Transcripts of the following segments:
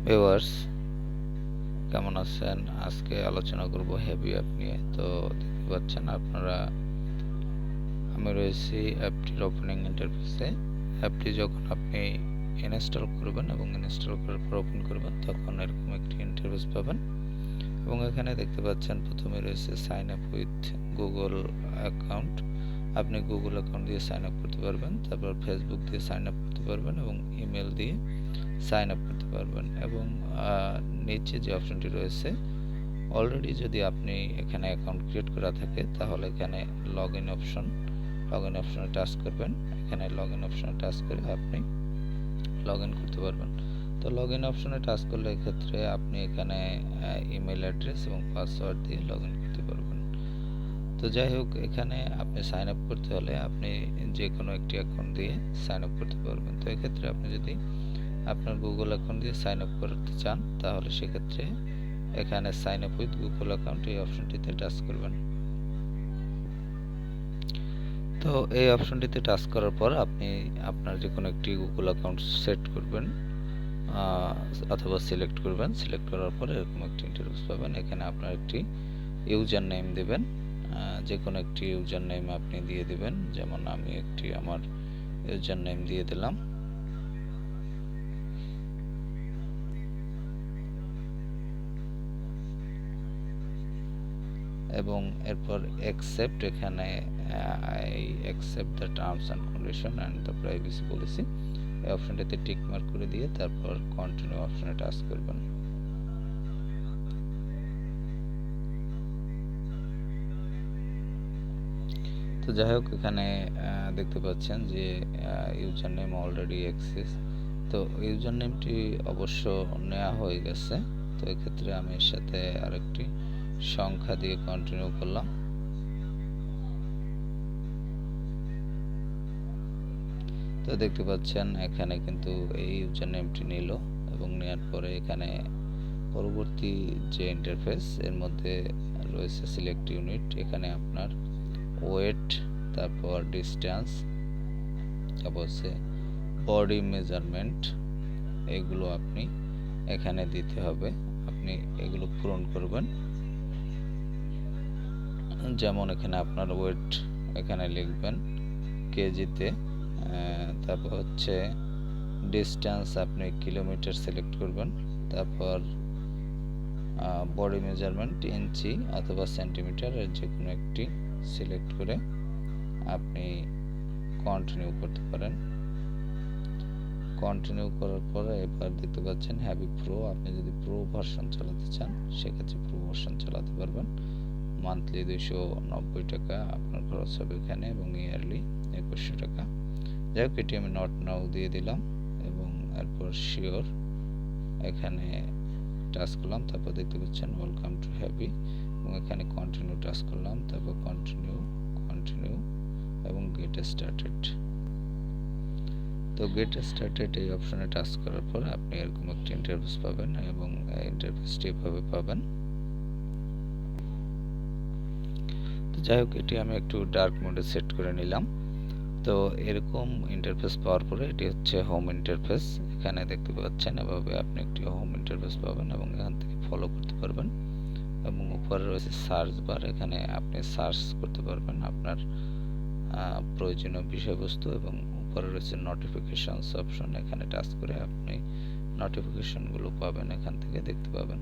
Viewers, কেমন আছেন? আজকে আলোচনা করব হেভি অ্যাপ নিয়ে। তো দেখতে পাচ্ছেন আপনারা, আমি রয়েছি অ্যাপটির ওপেনিং ইন্টারফেসে। অ্যাপটি যখন আপনি ইনস্টল করবেন এবং ইনস্টল করার পর ওপেন করবেন, তখন এরকম একটি ইন্টারফেস পাবেন এবং এখানে দেখতে পাচ্ছেন প্রথমে রয়েছে sign up with Google account. আপনি গুগল অ্যাকাউন্ট দিয়ে সাইন আপ করতে পারবেন, তারপর ফেসবুক দিয়ে সাইন আপ করতে পারবেন এবং ইমেল দিয়ে সাইন আপ করতে পারবেন। এবং নিচে যে অপশনটি রয়েছে, অলরেডি যদি আপনি এখানে অ্যাকাউন্ট ক্রিয়েট করা থাকে তাহলে এখানে লগ ইন অপশনে টাচ করবেন। এখানে লগ ইন অপশনে টাচ করে আপনি লগ ইন করতে পারবেন। তো লগ ইন অপশনে টাচ করলে এক্ষেত্রে আপনি এখানে ইমেল অ্যাড্রেস এবং পাসওয়ার্ড দিয়ে লগ ইন করতে পারবেন। তো যাই হোক, এখানে আপনি সাইন আপ করতে হলে আপনি যে কোনো একটি অ্যাকাউন্ট দিয়ে সাইন আপ করতে পারবেন। তো এক্ষেত্রে আপনি যদি আপনার গুগল অ্যাকাউন্ট দিয়ে সাইন আপ করতে চান তাহলে সেক্ষেত্রে এখানে sign up with Google account এই অপশনটিতে টাচ করবেন। তো এই অপশনটিতে টাচ করার পর আপনি আপনার যে কোনো একটি গুগল অ্যাকাউন্ট সেট করবেন অথবা সিলেক্ট করবেন। সিলেক্ট করার পর এরকম একটি ইন্টারফেস পাবেন। এখানে আপনার একটি ইউজার নেম দেবেন, যে কোনো একটি ইউজার নেম আপনি দিয়ে দিবেন। যেমন আমি একটি আমার ইউজার নেম দিয়ে দিলাম এবং এরপর অ্যাকসেপ্ট, এখানে I accept the terms and condition and the privacy policy এই অপশনটিতে টিক মার্ক করে দিয়ে তারপর কন্টিনিউ অপশনে টাচ করবেন। তো যাই হোক, এখানে দেখতে পাচ্ছেন যে ইউজার নেম অলরেডি এক্সিস। তো ইউজার নেমটি অবশ্য নেওয়া হয়ে গেছে। তো এক্ষেত্রে আমি এর সাথে আরেকটি সংখ্যা দিয়ে কন্টিনিউ করলাম। তো দেখতে পাচ্ছেন এখানে কিন্তু এই ইউজার নেমটি নিল এবং নেওয়ার পরে এখানে পরবর্তী যে ইন্টারফেস এর মধ্যে রয়েছে সিলেক্ট ইউনিট। এখানে আপনার ওয়েট, তারপর ডিস্টেন্স, তারপর হচ্ছে বডি মেজারমেন্ট, এগুলো আপনি এখানে দিতে হবে। আপনি এগুলো পূরণ করবেন। যেমন এখানে আপনার ওয়েট এখানে লিখবেন কেজিতে, তারপর হচ্ছে ডিস্টেন্স আপনি কিলোমিটার সিলেক্ট করবেন, তারপর বডি মেজারমেন্ট ইঞ্চি অথবা সেন্টিমিটার, এর যে কোনো একটি সিলেক্ট করে আপনি কন্টিনিউ করতে পারেন। কন্টিনিউ করার পরে এবার দেখতে পাচ্ছেন হ্যাভি প্রো। আপনি যদি প্রো ভার্সন চালাতে চান সেক্ষেত্রে প্রো ভার্সন চালাতে পারবেন। মান্থলি 290 টাকা আপনার খরচ হবে এখানে এবং ইয়ারলি 2100 টাকা। যাই হোক, এটি আমি নট নাও দিয়ে দিলাম এবং এরপর শিওর এখানে টাচ করলাম। তারপর দেখতে পাচ্ছেন ওয়েলকাম টু হ্যাভি এবং এখানে কন্টিনিউ টাচ করলাম, তারপর কন্টিনিউ এবং গেট স্টার্টেড। তো গেট স্টার্টেড এই অপশনে টাচ করার পর আপনি এরকম একটি ইন্টারফেস পাবেন এবং এই ইন্টারফেসটি এভাবে পাবেন। তো যাই হোক, এটি আমি একটু ডার্ক মোডে সেট করে নিলাম। তো এরকম ইন্টারফেস পাওয়ার পরে এটি হচ্ছে হোম ইন্টারফেস। এখানে দেখতে পাচ্ছেন এভাবে আপনি একটি হোম ইন্টারফেস পাবেন এবং এখান থেকে ফলো করতে পারবেন এবং উপরে রয়েছে সার্চ বার। এখানে আপনি সার্চ করতে পারবেন আপনার প্রয়োজনীয় বিষয়বস্তু এবং উপরে রয়েছে নোটিফিকেশনস অপশন। এখানে টাচ করে আপনি নোটিফিকেশনগুলো পাবেন, এখান থেকে দেখতে পাবেন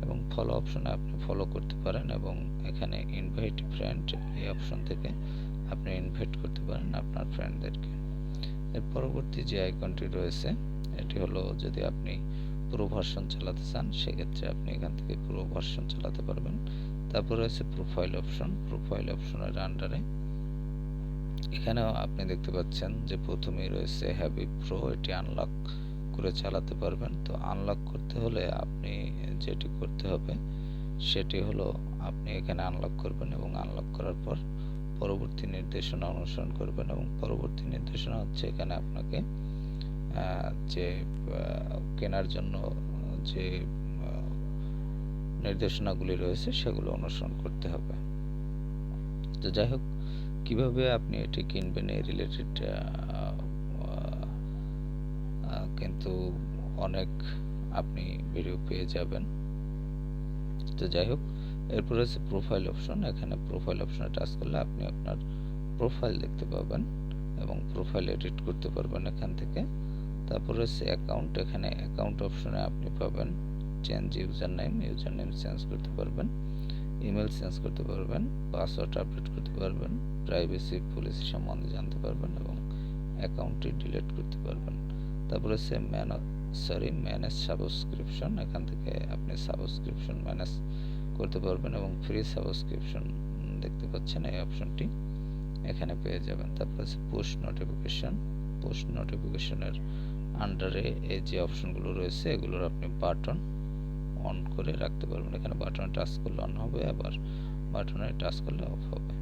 এবং ফলো অপশনে আপনি ফলো করতে পারেন এবং এখানে ইনভাইট ফ্রেন্ড এই অপশন থেকে আপনি ইনভাইট করতে পারেন আপনার ফ্রেন্ডদেরকে। এর পরবর্তী যে আইকনটি রয়েছে এটি হলো, যদি আপনি প্রো ভার্সন চালাতে চান সেক্ষেত্রে আপনি এখান থেকে প্রো ভার্সন চালাতে পারবেন। তারপর রয়েছে প্রোফাইল অপশন। প্রোফাইল অপশনের আন্ডারে এখানেও আপনি দেখতে পাচ্ছেন যে প্রথমেই রয়েছে হ্যাভি প্রো, এটি আনলক করে চালাতে পারবেন। তো আনলক করতে হলে আপনি যেটি করতে হবে সেটি হলো আপনি এখানে আনলক করবেন এবং আনলক করার পর পরবর্তী নির্দেশনা অনুসরণ করবেন এবং পরবর্তী নির্দেশনা হচ্ছে এখানে আপনাকে যে কেনার জন্য যে নির্দেশনাগুলি রয়েছে সেগুলো অনুসরণ করতে হবে। তো যাই হোক, কিভাবে আপনি এটি কিনবেন এই রিলেটেড কিন্তু অনেক আপনি ভিডিও পেয়ে যাবেন। তো যাই হোক, এরপর হচ্ছে প্রোফাইল অপশন। এখানে প্রোফাইল অপশনে টাচ করলে আপনি আপনার প্রোফাইল দেখতে পাবেন এবং প্রোফাইল এডিট করতে পারবেন এখান থেকে। তারপর হচ্ছে অ্যাকাউন্ট। এখানে অ্যাকাউন্ট অপশনে আপনি পাবেন চেঞ্জ ইউজার নেম চেঞ্জ করতে পারবেন, ইমেল চেঞ্জ করতে পারবেন, পাসওয়ার্ড আপডেট করতে পারবেন, প্রাইভেসি পলিসি সম্বন্ধে জানতে পারবেন এবং অ্যাকাউন্টটি ডিলিট করতে পারবেন। তারপর হচ্ছে ম্যানেজ সাবস্ক্রিপশন। এখান থেকে আপনি সাবস্ক্রিপশন ম্যানেজ করতে পারবেন এবং ফ্রি সাবস্ক্রিপশন দেখতে পাচ্ছেন এই অপশনটি এখানে পেয়ে যাবেন। তারপর হচ্ছে পোস্ট নোটিফিকেশনের আন্ডারে এই যে অপশনগুলো রয়েছে এগুলোর আপনি বাটন অন করে রাখতে পারবেন। এখানে বাটনে টাচ করলে অন হবে, আবার বাটনে টাচ করলে অফ হবে।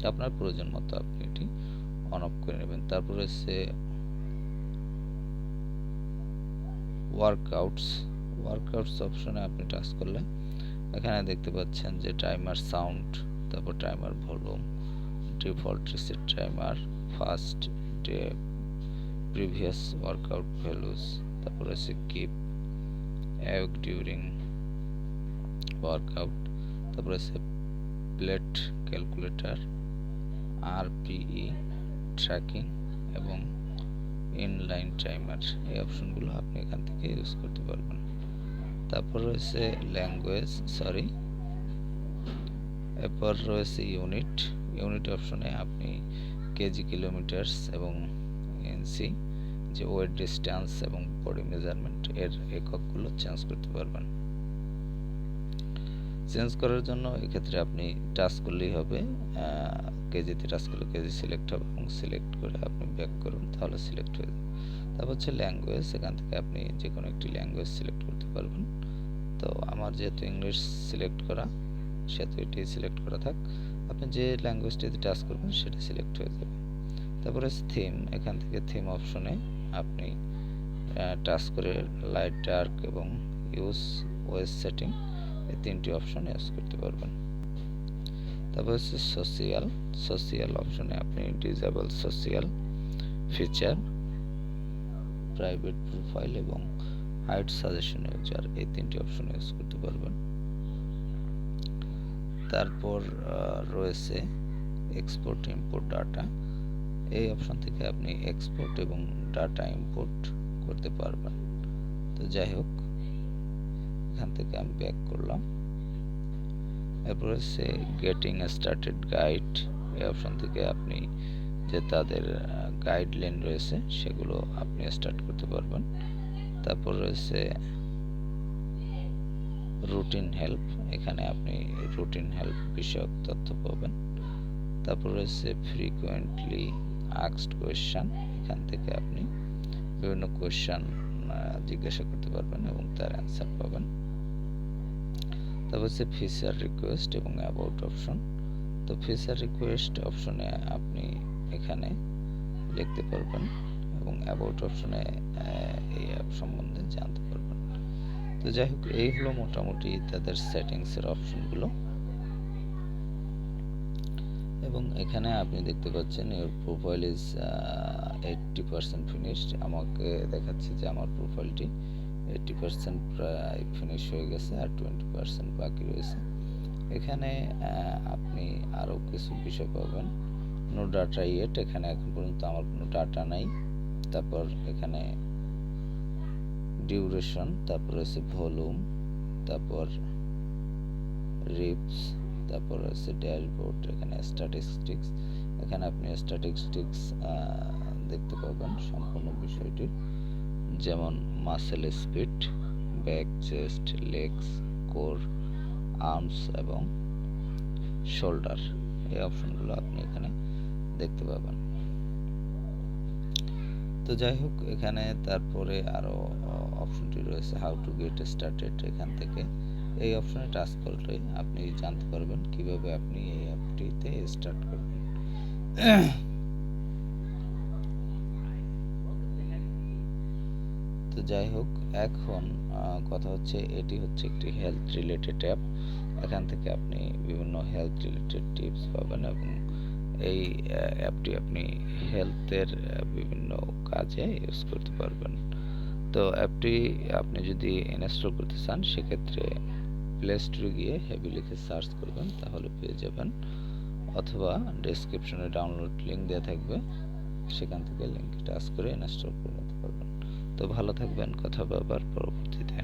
আপনার প্রয়োজন মতো আপনি এটি অন অফ করে নেবেন। তারপর হচ্ছে ওয়ার্কআউটস অপশনে আপনি টাচ করলে এখানে দেখতে পাচ্ছেন যে টাইমার সাউন্ড, তারপর timer volume, default reset timer, first day previous workout values, তারপর হচ্ছে কিপ অ্যাওয়েক ডিউরিং ওয়ার্কআউট, তারপর হচ্ছে প্লেট ক্যালকুলেটর, আরপিই ট্র্যাকিং এবং ইনলাইন টাইমার। এই অপশনগুলো আপনি এখান থেকে ইউজ করতে পারবেন। তারপর রয়েছে এরপর রয়েছে ইউনিট অপশনে আপনি কেজি, কিলোমিটার্স এবং ইঞ্চি, যে ওয়েট, ডিস্টেন্স এবং বডি মেজারমেন্ট এর এককগুলো চেঞ্জ করতে পারবেন। চেঞ্জ করার জন্য এক্ষেত্রে আপনি টাচ করলেই হবে, কেজিতে টাচ করলে কেজি সিলেক্ট হবে এবং সিলেক্ট করে আপনি ব্যাক করুন, তাহলে সিলেক্ট হয়ে যাবে। তারপর হচ্ছে ল্যাঙ্গুয়েজ। এখান থেকে আপনি যে কোনো একটি ল্যাঙ্গুয়েজ সিলেক্ট করতে পারবেন। তো আমার যেহেতু ইংলিশ সিলেক্ট করা, সেহেতু এটি সিলেক্ট করা থাক। আপনি যে ল্যাঙ্গুয়েজটিতে টাচ করবেন সেটা সিলেক্ট হয়ে যাবে। তারপরে থিম। এখান থেকে থিম অপশনে আপনি টাচ করে লাইট, ডার্ক এবং ইউজ ওয়েস সেটিং এই তিনটি অপশন ইউজ করতে পারবেন। তারপর হচ্ছে সোশিয়াল অপশনে আপনি disable social feature, private profile এবং হাইড সাজেশন ইউজার এই তিনটি অপশন ইউজ করতে পারবেন। তারপর রয়েছে এক্সপোর্ট ইম্পোর্ট ডাটা। এই অপশন থেকে আপনি এক্সপোর্ট এবং ডাটা ইম্পোর্ট করতে পারবেন। তো যাই হোক, এখান থেকে আমি ব্যাক করলাম। এরপর হচ্ছে গেটিং স্টার্টেড গাইড। এই অপশন থেকে আপনি যে তাদের গাইডলাইন রয়েছে সেগুলো আপনি স্টার্ট করতে পারবেন। তারপর রয়েছে রুটিন হেল্প। এখানে আপনি রুটিন হেল্প বিষয়ক তথ্য পাবেন। তারপর রয়েছে ফ্রিকোয়েন্টলি আস্কড কোয়েশ্চেন। এখান থেকে আপনি বিভিন্ন কোয়েশ্চেন জিজ্ঞাসা করতে পারবেন এবং তার অ্যান্সার পাবেন। তারপর হচ্ছে ফিচার রিকোয়েস্ট এবং অ্যাবাউট অপশন। তো ফিচার রিকোয়েস্ট অপশনে আপনি এখানে লিখতে পারবেন এবং অ্যাবাউট অপশনে এই অ্যাপ সম্বন্ধে জানতে পারবেন। তো যাই হোক, এই হলো মোটামুটি তাদের সেটিংসের অপশনগুলো। এবং এখানে আপনি দেখতে পাচ্ছেন ইউর প্রোফাইল ইজ 80% ফিনিশড। আমাকে দেখাচ্ছে যে আমার প্রোফাইলটি 80% প্রায় ফিনিশ হয়ে গেছে, আর 20% বাকি রয়েছে। এখানে আপনি আরও কিছু বিষয় পাবেন। No data yet. এখানে এখন পর্যন্ত আমার কোনো ডাটা নাই। তারপর এখানে ডিউরেশন, তারপর হচ্ছে ভলিউম, তারপর রিপস, তারপর হচ্ছে ড্যাশবোর্ড, এখানে স্ট্যাটিস্টিক্স। এখানে আপনি স্ট্যাটিস্টিক্স দেখতে পাবেন সম্পূর্ণ বিষয়টি, যেমন muscle speed, back, chest, legs, core, arms এবং শোল্ডার। এই অপশনগুলো আপনি এখানে দেখতে পাবেন। তো যাই হোক, এখানে তারপরে আরও অপশনটি রয়েছে হাউ টু গেট স্টার্টেড। এখান থেকে এই অপশনে টাচ করলে আপনি জানতে পারবেন কিভাবে আপনি এই অ্যাপটিতে স্টার্ট করবেন। তো যাই হোক, এখন কথা হচ্ছে এটি হচ্ছে একটি হেলথ রিলেটেড অ্যাপ। এখান থেকে আপনি বিভিন্ন হেলথ রিলেটেড টিপস পাবেন এবং এই অ্যাপটি আপনি হেলথের বিভিন্ন কাজে ইউজ করতে পারবেন। তো অ্যাপটি আপনি যদি ইনস্টল করতে চান সেক্ষেত্রে প্লে স্টোরে গিয়ে হেভি লিখে সার্চ করবেন, তাহলে পেয়ে যাবেন, অথবা ডেসক্রিপশনে ডাউনলোড লিঙ্ক দেওয়া থাকবে, সেখান থেকে লিঙ্কে টাচ করে ইনস্টল করে নিতে পারবেন। তো ভালো থাকবেন, কথা হবে আবার পরবর্তীতে।